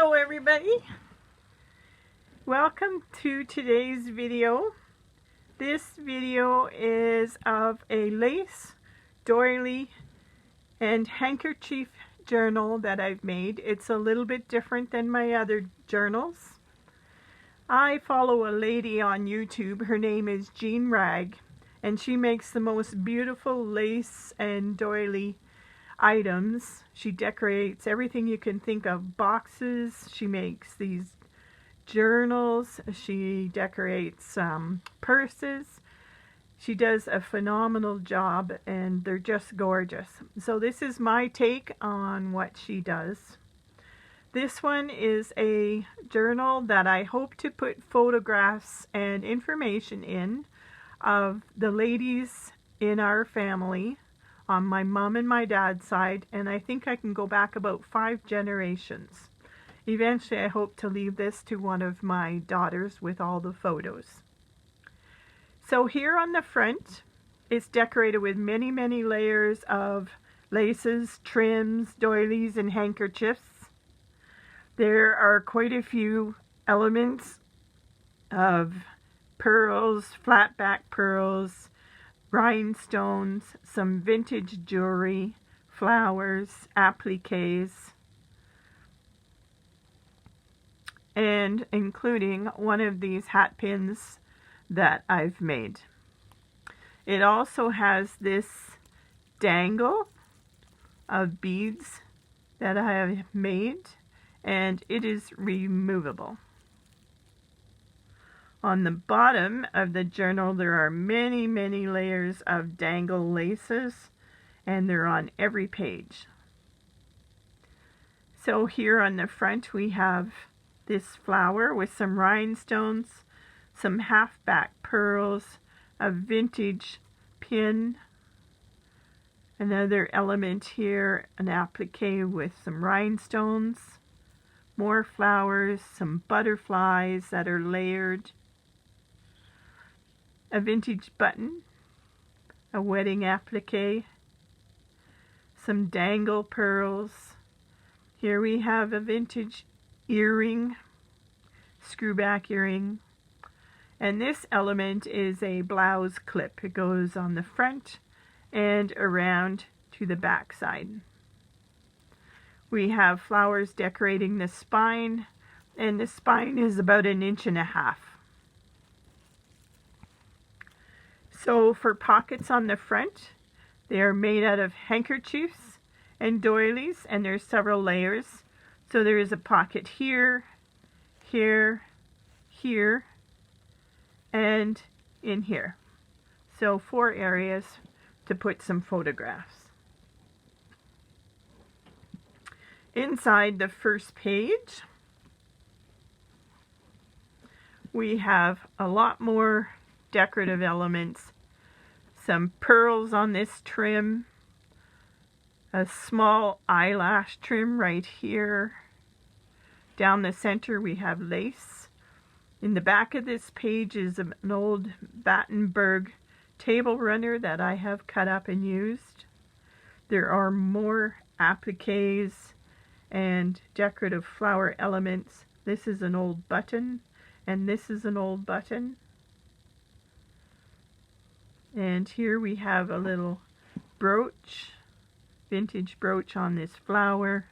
Hello everybody, welcome to today's video. This video is of a lace, doily, and handkerchief journal that I've made. It's a little bit different than my other journals. I follow a lady on YouTube. Her name is Wragg, and she makes the most beautiful lace and doily items. She decorates everything you can think of, boxes. She makes these journals. She decorates purses. She does a phenomenal job, and they're just gorgeous. So this is my take on what she does. This one is a journal that I hope to put photographs and information in of the ladies in our family on my mom and my dad's side, and I think I can go back about 5 generations. Eventually I hope to leave this to one of my daughters with all the photos. So here on the front, it's decorated with many layers of laces, trims, doilies, and handkerchiefs. There are quite a few elements of pearls, flat back pearls, rhinestones, some vintage jewelry, flowers, appliqués, and including one of these hat pins that I've made. It also has this dangle of beads that I have made, and it is removable. On the bottom of the journal, there are many layers of dangle laces, and they're on every page. So here on the front, we have this flower with some rhinestones, some half-back pearls, a vintage pin, another element here, an appliqué with some rhinestones, more flowers, some butterflies that are layered, a vintage button, a wedding appliqué, some dangle pearls. Here we have a vintage earring, screwback earring, and this element is a blouse clip. It goes on the front and around to the back side. We have flowers decorating the spine, and the spine is about 1.5 inches. So for pockets on the front, they are made out of handkerchiefs and doilies, and there's several layers. So there is a pocket here, here, here, and in here. So 4 areas to put some photographs. Inside the first page, we have a lot more decorative elements. Some pearls on this trim, a small eyelash trim right here. Down the center we have lace. In the back of this page is an old Battenberg table runner that I have cut up and used. There are more appliques and decorative flower elements. This is an old button, and this is an old button. And here we have a little brooch, vintage brooch on this flower.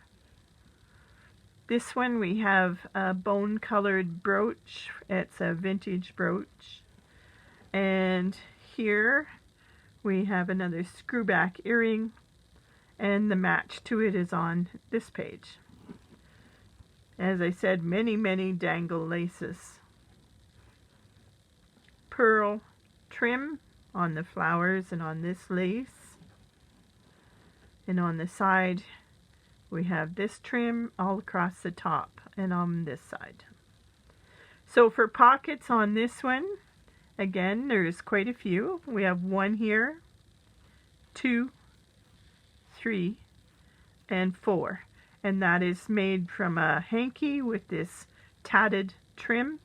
This one we have a bone colored brooch. It's a vintage brooch. And here we have another screwback earring, and the match to it is on this page. As I said, many dangle laces. Pearl trim on the flowers and on this lace. And on the side we have this trim all across the top and on this side. So for pockets on this one, again, there's quite a few. We have 1 here, 2, 3, and 4. And that is made from a hanky with this tatted trim.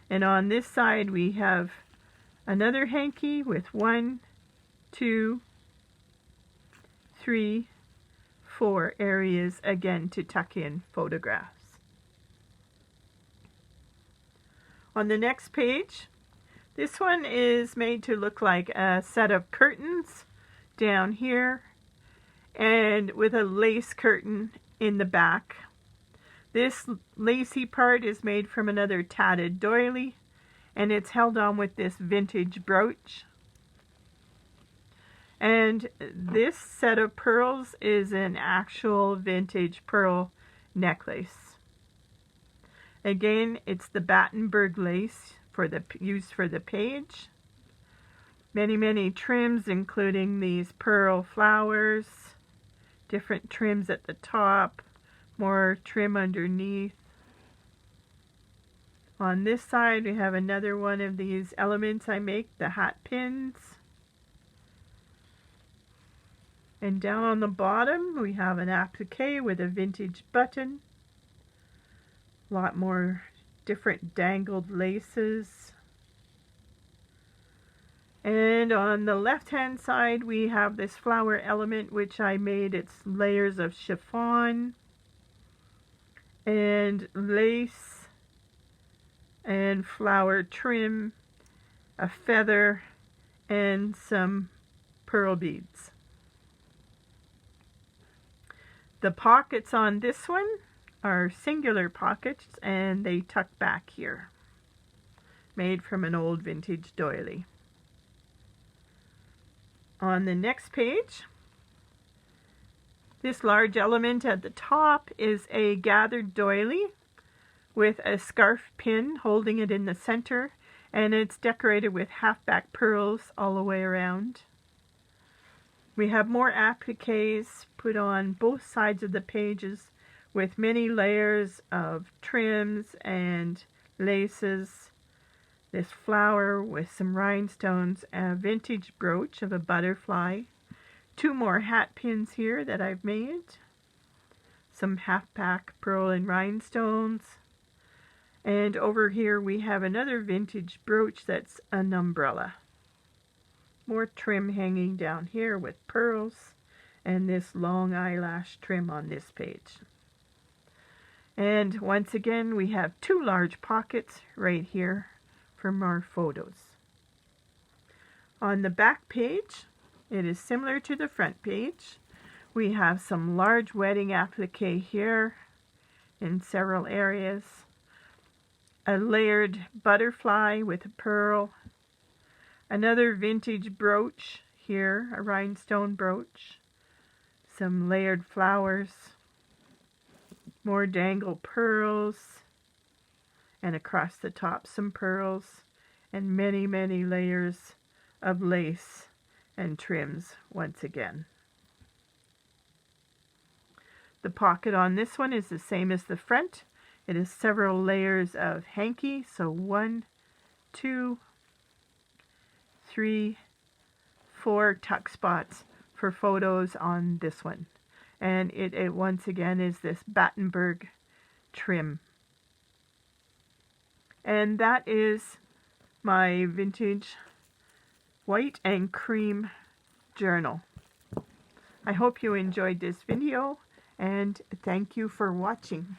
And on this side we have another hanky with 1, 2, 3, 4 areas again to tuck in photographs. On the next page, this one is made to look like a set of curtains down here and with a lace curtain in the back. This lacy part is made from another tatted doily, and it's held on with this vintage brooch. And this set of pearls is an actual vintage pearl necklace. Again, it's the Battenberg lace used for the page. Many trims, including these pearl flowers, different trims at the top, more trim underneath. On this side, we have another one of these elements I make, the hat pins. And down on the bottom, we have an appliqué with a vintage button. A lot more different dangled laces. And on the left-hand side, we have this flower element, which I made. It's layers of chiffon and lace and flower trim, a feather, and some pearl beads. The pockets on this one are singular pockets, and they tuck back here, made from an old vintage doily. On the next page, this large element at the top is a gathered doily with a scarf pin holding it in the center, and it's decorated with half-back pearls all the way around. We have more appliques put on both sides of the pages with many layers of trims and laces. This flower with some rhinestones, a vintage brooch of a butterfly, two more hat pins here that I've made, some half-back pearl and rhinestones, and over here we have another vintage brooch that's an umbrella. More trim hanging down here with pearls, and this long eyelash trim on this page. And once again, we have two large pockets right here for more photos. On the back page, it is similar to the front page. We have some large wedding applique here in several areas. A layered butterfly with a pearl. Another vintage brooch here, a rhinestone brooch. Some layered flowers. More dangle pearls. And across the top some pearls. And many layers of lace and trims once again. The pocket on this one is the same as the front. It is several layers of hanky, so 1, 2, 3, 4 tuck spots for photos on this one. And it once again is this Battenberg trim. And that is my vintage white and cream journal. I hope you enjoyed this video, and thank you for watching.